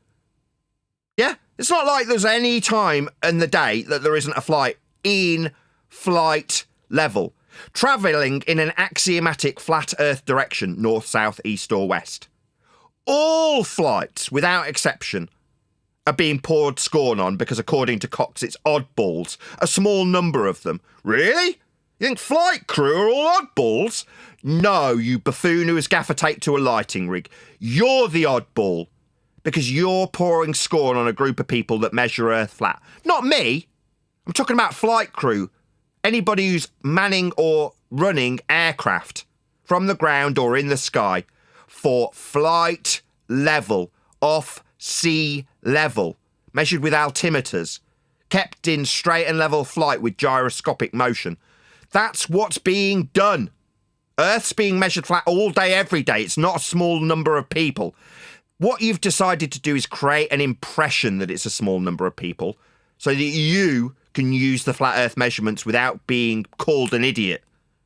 Yeah? It's not like there's any time in the day that there isn't a flight in flight level, travelling in an axiomatic flat Earth direction, north, south, east or west. All flights, without exception, are being poured scorn on because, according to Cox, it's oddballs. A small number of them. Really? You think flight crew are all oddballs? No, you buffoon who is gaffer taped to a lighting rig. You're the oddball. Because you're pouring scorn on a group of people that measure Earth flat. Not me. I'm talking about flight crew. Anybody who's manning or running aircraft from the ground or in the sky for flight level, off sea level, measured with altimeters, kept in straight and level flight with gyroscopic motion. That's what's being done. Earth's being measured flat all day, every day. It's not a small number of people. What you've decided to do is create an impression that it's a small number of people so that you can use the flat Earth measurements without being called an idiot.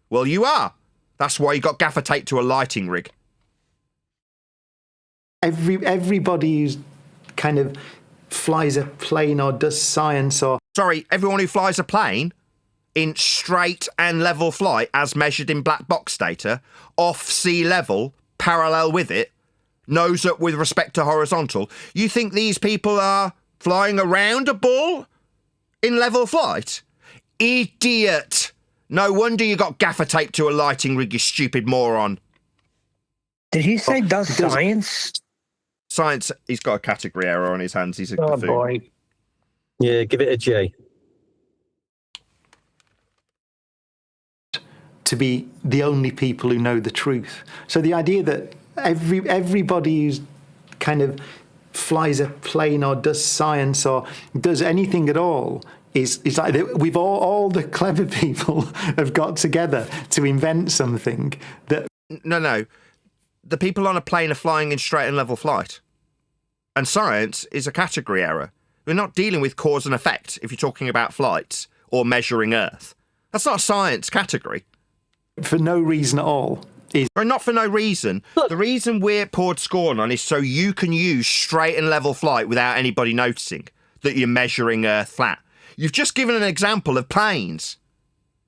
Well, you are. That's why you got gaffer tape to a lighting rig. Everybody who's kind of flies a plane or does science or... Sorry, everyone who flies a plane in straight and level flight, as measured in black box data, off sea level, parallel with it, nose up with respect to horizontal. You think these people are flying around a ball in level flight? Idiot! No wonder you got gaffer tape to a lighting rig, you stupid moron. Did he say does science? Science, he's got a category error on his hands. He's a buffoon. Boy. Yeah, give it a J. To be the only people who know the truth. So the idea that everybody who's kind of flies a plane or does science or does anything at all is like we've all the clever people have got together to invent something that... No. The people on a plane are flying in straight and level flight. And science is a category error. We're not dealing with cause and effect if you're talking about flights or measuring Earth. That's not a science category. For no reason at all. Or not for no reason. Look, the reason we're poured scorn on is so you can use straight and level flight without anybody noticing that you're measuring Earth flat. You've just given an example of planes.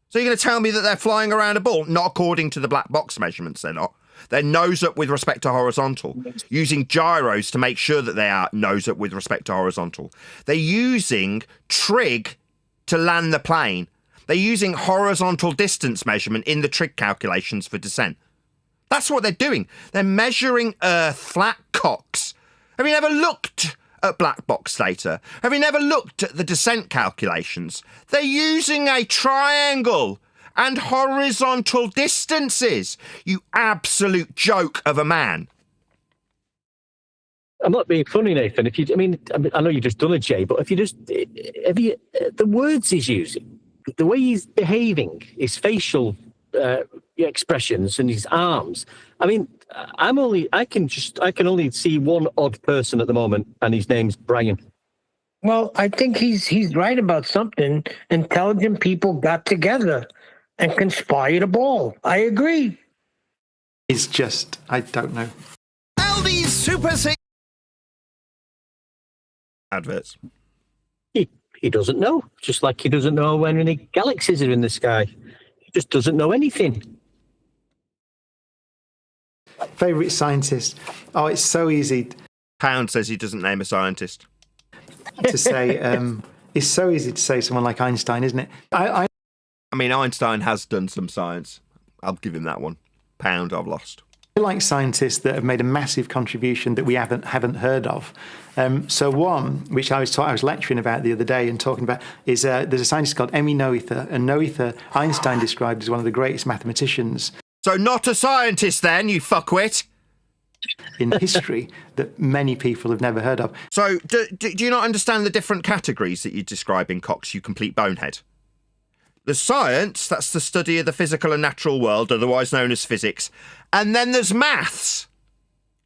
So you're going to tell me that they're flying around a ball? Not according to the black box measurements, they're not. They're nose up with respect to horizontal, using gyros to make sure that they are nose up with respect to horizontal. They're using trig to land the plane. They're using horizontal distance measurement in the trig calculations for descent. That's what they're doing. They're measuring Earth flat, cocks. Have you never looked at black box data? Have you never looked at the descent calculations? They're using a triangle and horizontal distances. You absolute joke of a man. I'm not being funny, Nathan. I know you've just done a J, but the words he's using, the way he's behaving, his facial expressions and his arms. I can only see one odd person at the moment, and his name's Brian. Well, I think he's right about something. Intelligent people got together and conspired a ball. I agree. It's just, I don't know. Aldi's Super 6 adverts. He doesn't know, just like he doesn't know when any galaxies are in the sky. He just doesn't know anything. Favourite scientist? Oh, it's so easy. Pound says he doesn't name a scientist. To say, it's so easy to say someone like Einstein, isn't it? I mean, Einstein has done some science. I'll give him that one. Pound, I've lost. I like scientists that have made a massive contribution that we haven't heard of. So one, which I was lecturing about the other day and talking about, is there's a scientist called Emmy Noether, and Noether Einstein described as one of the greatest mathematicians. So not a scientist then, you fuckwit. In history that many people have never heard of. So do you not understand the different categories that you describe in Cox, you complete bonehead? There's science, that's the study of the physical and natural world, otherwise known as physics. And then there's maths.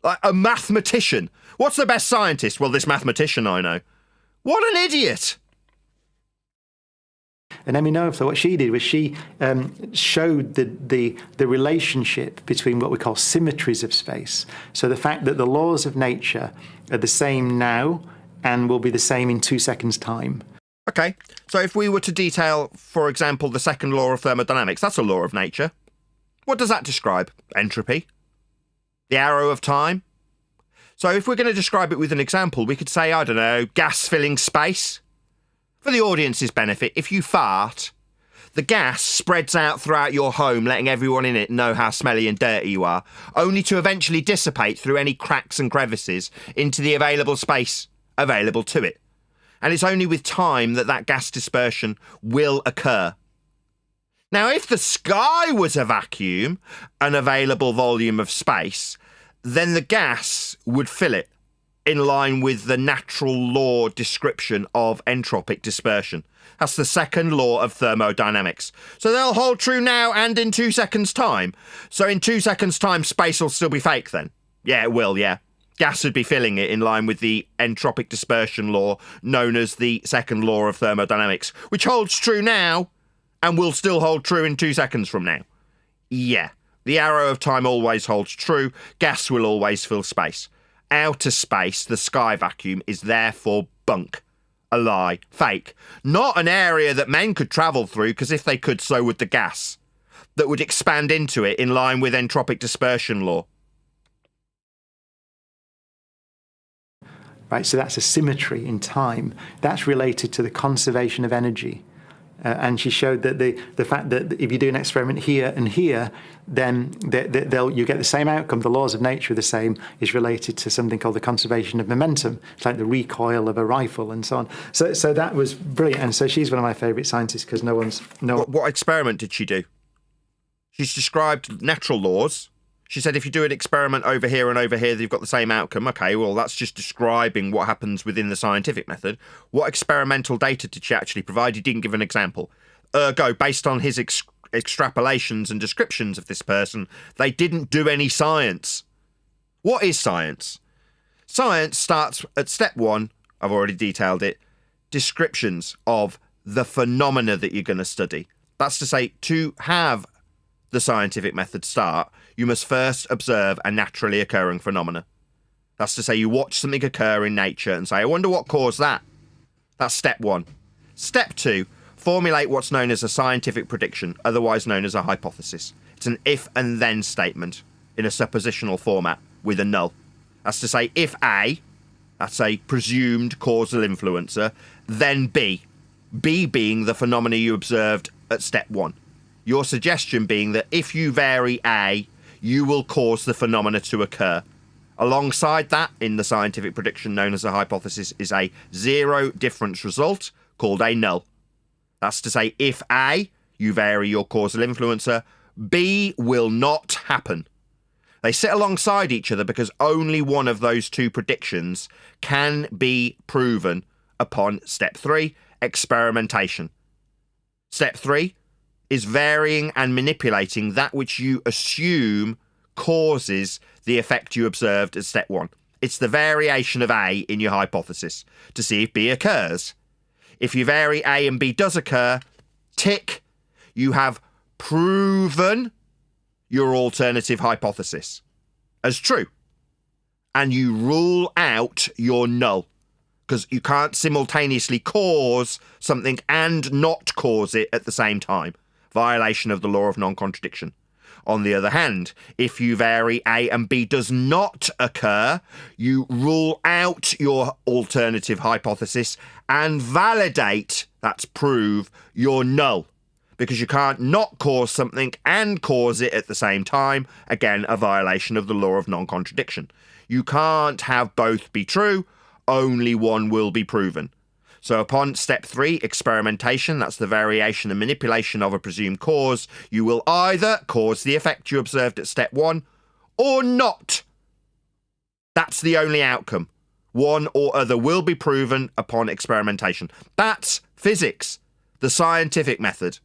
Like a mathematician. What's the best scientist? Well, this mathematician I know. What an idiot. And Emmy Noether, what she did was she showed the relationship between what we call symmetries of space. So the fact that the laws of nature are the same now and will be the same in 2 seconds' time. Okay, so if we were to detail, for example, the second law of thermodynamics, that's a law of nature. What does that describe? Entropy? The arrow of time? So if we're going to describe it with an example, we could say, I don't know, gas filling space. For the audience's benefit, if you fart, the gas spreads out throughout your home, letting everyone in it know how smelly and dirty you are, only to eventually dissipate through any cracks and crevices into the available space available to it. And it's only with time that that gas dispersion will occur. Now, if the sky was a vacuum, an available volume of space, then the gas would fill it in line with the natural law description of entropic dispersion. That's the second law of thermodynamics. So they'll hold true now and in 2 seconds' time. So in 2 seconds' time, space will still be fake then? Yeah, it will, yeah. Gas would be filling it in line with the entropic dispersion law known as the second law of thermodynamics, which holds true now and will still hold true in 2 seconds from now. Yeah. The arrow of time always holds true. Gas will always fill space. Outer space, the sky vacuum, is therefore bunk. A lie. Fake. Not an area that men could travel through, because if they could, so would the gas. That would expand into it in line with entropic dispersion law. Right, so that's a symmetry in time. That's related to the conservation of energy. And she showed that the fact that if you do an experiment here and here, then you get the same outcome. The laws of nature are the same, is related to something called the conservation of momentum. It's like the recoil of a rifle and so on. So that was brilliant. And so she's one of my favourite scientists because What experiment did she do? She's described natural laws. She said if you do an experiment over here and over here, you've got the same outcome. Okay, well, that's just describing what happens within the scientific method. What experimental data did she actually provide? He didn't give an example. Ergo, based on his extrapolations and descriptions of this person, they didn't do any science. What is science? Science starts at step 1, I've already detailed it, descriptions of the phenomena that you're going to study. That's to say, to have the scientific method start, you must first observe a naturally occurring phenomena. That's to say, you watch something occur in nature and say, I wonder what caused that. That's step 1. Step 2, formulate what's known as a scientific prediction, otherwise known as a hypothesis. It's an if and then statement in a suppositional format with a null. That's to say, if A, that's a presumed causal influencer, then B. B being the phenomena you observed at step 1. Your suggestion being that if you vary A, you will cause the phenomena to occur. Alongside that, in the scientific prediction known as a hypothesis, is a zero difference result called a null. That's to say, if A, you vary your causal influencer, B will not happen. They sit alongside each other because only one of those two predictions can be proven upon step 3, experimentation. Step 3 is varying and manipulating that which you assume causes the effect you observed at step 1. It's the variation of A in your hypothesis to see if B occurs. If you vary A and B does occur, tick, you have proven your alternative hypothesis as true. And you rule out your null, because you can't simultaneously cause something and not cause it at the same time. Violation of the law of non-contradiction. On the other hand, if you vary A and B does not occur, you rule out your alternative hypothesis and validate, that's prove, your null. Because you can't not cause something and cause it at the same time. Again, a violation of the law of non-contradiction. You can't have both be true, only one will be proven. So upon step 3, experimentation, that's the variation and manipulation of a presumed cause, you will either cause the effect you observed at step 1 or not. That's the only outcome. One or other will be proven upon experimentation. That's physics, the scientific method.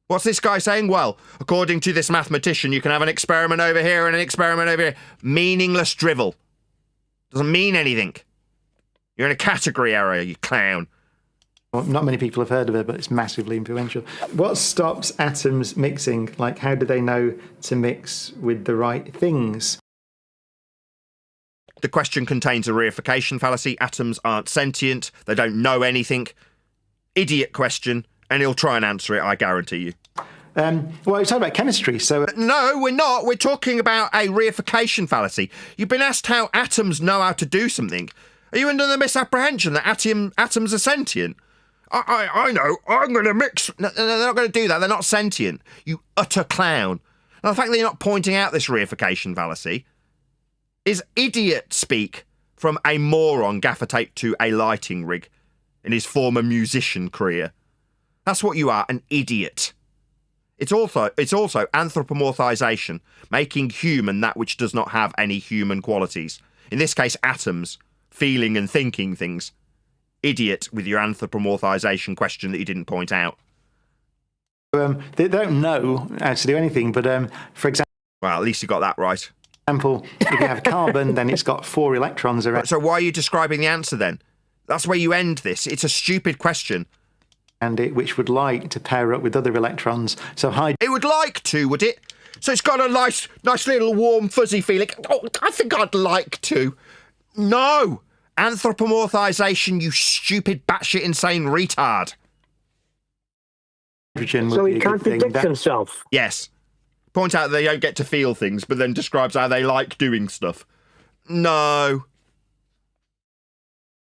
What's this guy saying? Well, according to this mathematician, you can have an experiment over here and an experiment over here. Meaningless drivel. Doesn't mean anything. You're in a category error, you clown. Well, not many people have heard of it, but it's massively influential. What stops atoms mixing? Like, how do they know to mix with the right things? The question contains a reification fallacy. Atoms aren't sentient. They don't know anything. Idiot question, and he'll try and answer it, I guarantee you. Well, we're talking about chemistry, so... No, we're not. We're talking about a reification fallacy. You've been asked how atoms know how to do something. Are you under the misapprehension that atoms are sentient? I know. I'm going to mix... No, they're not going to do that. They're not sentient. You utter clown. Now, the fact that you're not pointing out this reification fallacy is idiot speak from a moron gaffer taped to a lighting rig in his former musician career. That's what you are, an idiot. It's also anthropomorphization, making human that which does not have any human qualities. In this case, atoms. Feeling and thinking things. Idiot with your anthropomorphization question that you didn't point out. They don't know how to do anything, but for example... Well, at least you got that right. If you have carbon, then it's got 4 electrons around. So why are you describing the answer then? That's where you end this. It's a stupid question. And which would like to pair up with other electrons. So it would like to, would it? So it's got a nice little warm, fuzzy feeling. Oh, I think I'd like to. No! Anthropomorphization, you stupid, batshit insane retard. So he contradicts himself. Yes. Point out they don't get to feel things, but then describes how they like doing stuff. No.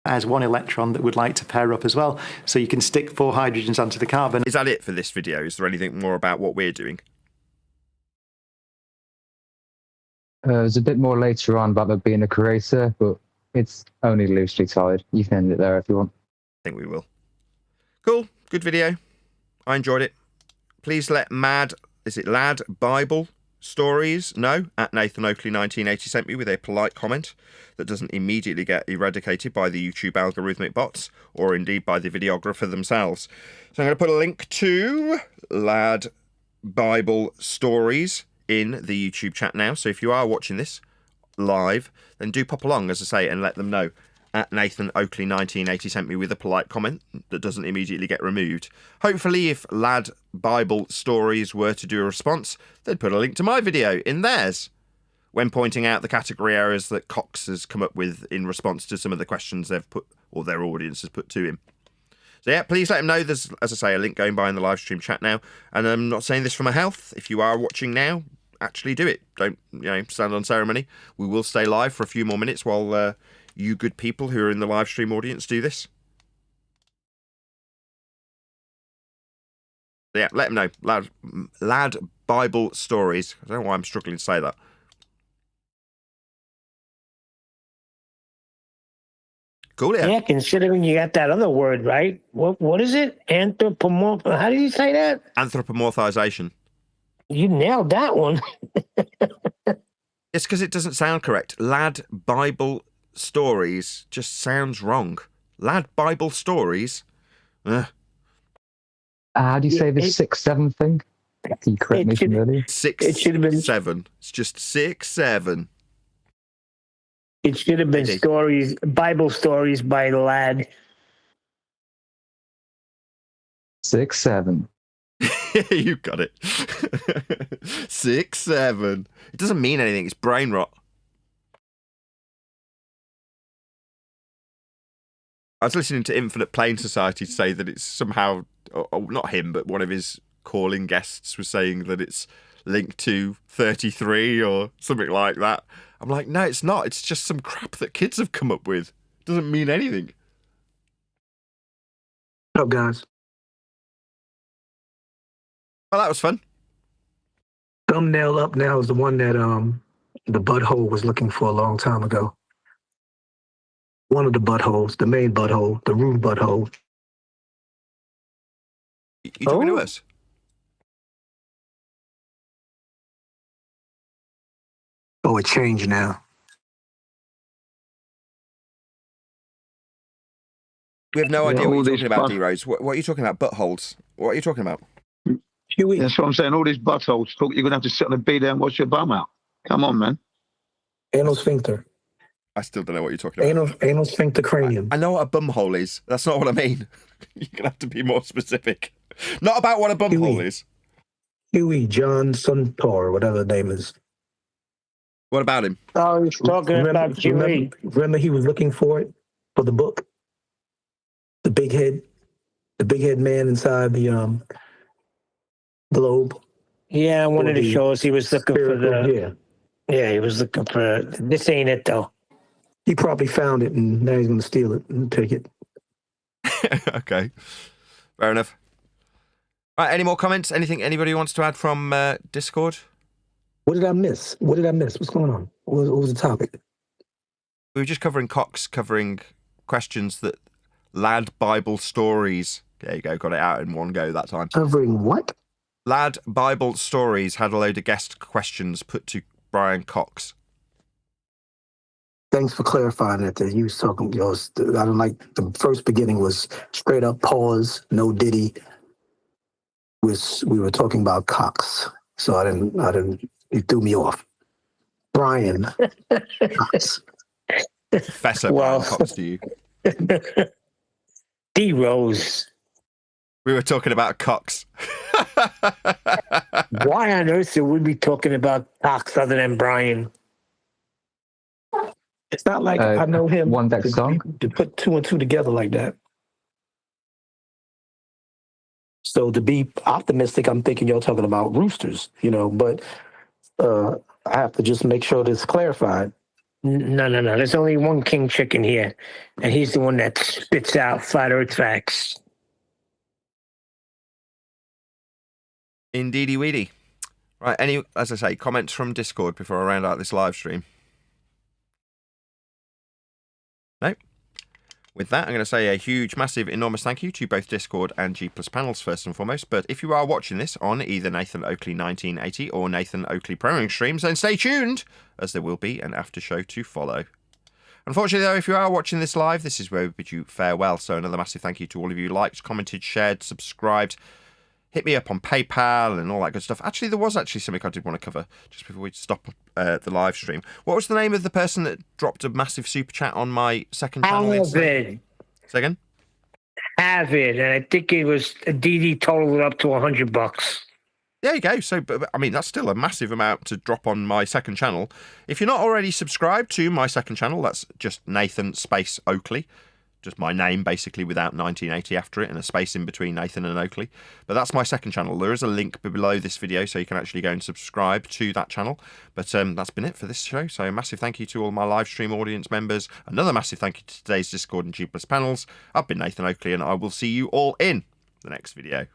As one electron that would like to pair up as well. So you can stick 4 hydrogens onto the carbon. Is that it for this video? Is there anything more about what we're doing? There's a bit more later on about there being a creator, but it's only loosely tied. You can end it there if you want. I think we will. Cool. Good video. I enjoyed it. Please let Lad Bible Stories know at Nathan Oakley 1980 sent me with a polite comment that doesn't immediately get eradicated by the YouTube algorithmic bots or indeed by the videographer themselves. So I'm going to put a link to Lad Bible Stories in the YouTube chat now. So if you are watching this live, then do pop along, as I say, and let them know. At Nathan Oakley 1980 sent me with a polite comment that doesn't immediately get removed. Hopefully, if Lad Bible Stories were to do a response, they'd put a link to my video in theirs when pointing out the category errors that Cox has come up with in response to some of the questions they've put, or their audience has put to him. So yeah, please let him know there's, as I say, a link going by in the live stream chat now. And I'm not saying this for my health. If you are watching now, actually do it. Don't, stand on ceremony. We will stay live for a few more minutes while you good people who are in the live stream audience do this. Yeah, let him know. Lad Bible Stories. I don't know why I'm struggling to say that. Cool, yeah. Yeah, considering you got that other word, right? What is it? How did you say that? Anthropomorphization. You nailed that one. It's because it doesn't sound correct. Lad Bible Stories just sounds wrong. Lad Bible Stories? How do you say the 6-7 thing? Can you correct me from earlier? 6, 7. It's just 6, 7. It should have been stories, Bible stories by Lad. 6, 7. You got it. 6, 7. It doesn't mean anything. It's brain rot. I was listening to Infinite Plane Society say that it's somehow, not him, but one of his calling guests was saying that it's linked to 33 or something like that. I'm like, no, it's not. It's just some crap that kids have come up with. It doesn't mean anything. What's up, guys? Well, that was fun. Thumbnail up now is the one that the butthole was looking for a long time ago. One of the buttholes, the main butthole, the rude butthole. You talking to us? Oh, it changed now. We have no idea what you're talking about, D-Rose. What are you talking about? Buttholes? What are you talking about? That's what I'm saying. All these buttholes. You're going to have to sit on a bed and wash your bum out. Come on, man. Anal sphincter. I still don't know what you're talking about. Anal sphincter cranium. I know what a bumhole is. That's not what I mean. You're going to have to be more specific. Not about what a bumhole is. Huey John Suntor, whatever the name is. What about him? Oh, he's talking about Huey. Remember he was looking for it for the book? The big head man inside the globe. Yeah, one of the shows he was looking for the... Yeah, he was looking for... This ain't it, though. He probably found it, and now he's going to steal it and take it. Okay. Fair enough. All right, any more comments? Anything anybody wants to add from Discord? What did I miss? What's going on? What was the topic? We were just covering questions that Lad Bible Stories... There you go, got it out in one go that time. Covering what? Lad Bible Stories had a load of guest questions put to Brian Cox. Thanks for clarifying that. You was talking, I don't like the first beginning was straight up pause, no diddy. We were talking about Cox, so I didn't. It threw me off. Brian Cox. Professor Brian Cox to you. D Rose. We were talking about Cox. Why on earth would we be talking about Cox other than Brian? It's not like I know him one deck song to put two and two together like that. So to be optimistic, I'm thinking you're talking about roosters, but I have to just make sure this clarified. No. There's only one king chicken here, and he's the one that spits out flat earth facts. Indeedy weedy. Right, as I say, comments from Discord before I round out this live stream? No? With that, I'm going to say a huge, massive, enormous thank you to both Discord and G+ panels first and foremost. But if you are watching this on either Nathan Oakley 1980 or Nathan Oakley Programming streams, then stay tuned, as there will be an after show to follow. Unfortunately, though, if you are watching this live, this is where we bid you farewell. So another massive thank you to all of you liked, commented, shared, subscribed. Hit me up on PayPal and all that good stuff. Actually, there was something I did want to cover just before we stop the live stream. What was the name of the person that dropped a massive super chat on my second channel? Avid. Say again? Avid, and I think it was DD totaled it up to $100. There you go. So, I mean, that's still a massive amount to drop on my second channel. If you're not already subscribed to my second channel, that's just Nathan Space Oakley. Just my name, basically, without 1980 after it and a space in between Nathan and Oakley. But that's my second channel. There is a link below this video, so you can actually go and subscribe to that channel. But that's been it for this show. So a massive thank you to all my live stream audience members. Another massive thank you to today's Discord and G+ panels. I've been Nathan Oakley, and I will see you all in the next video.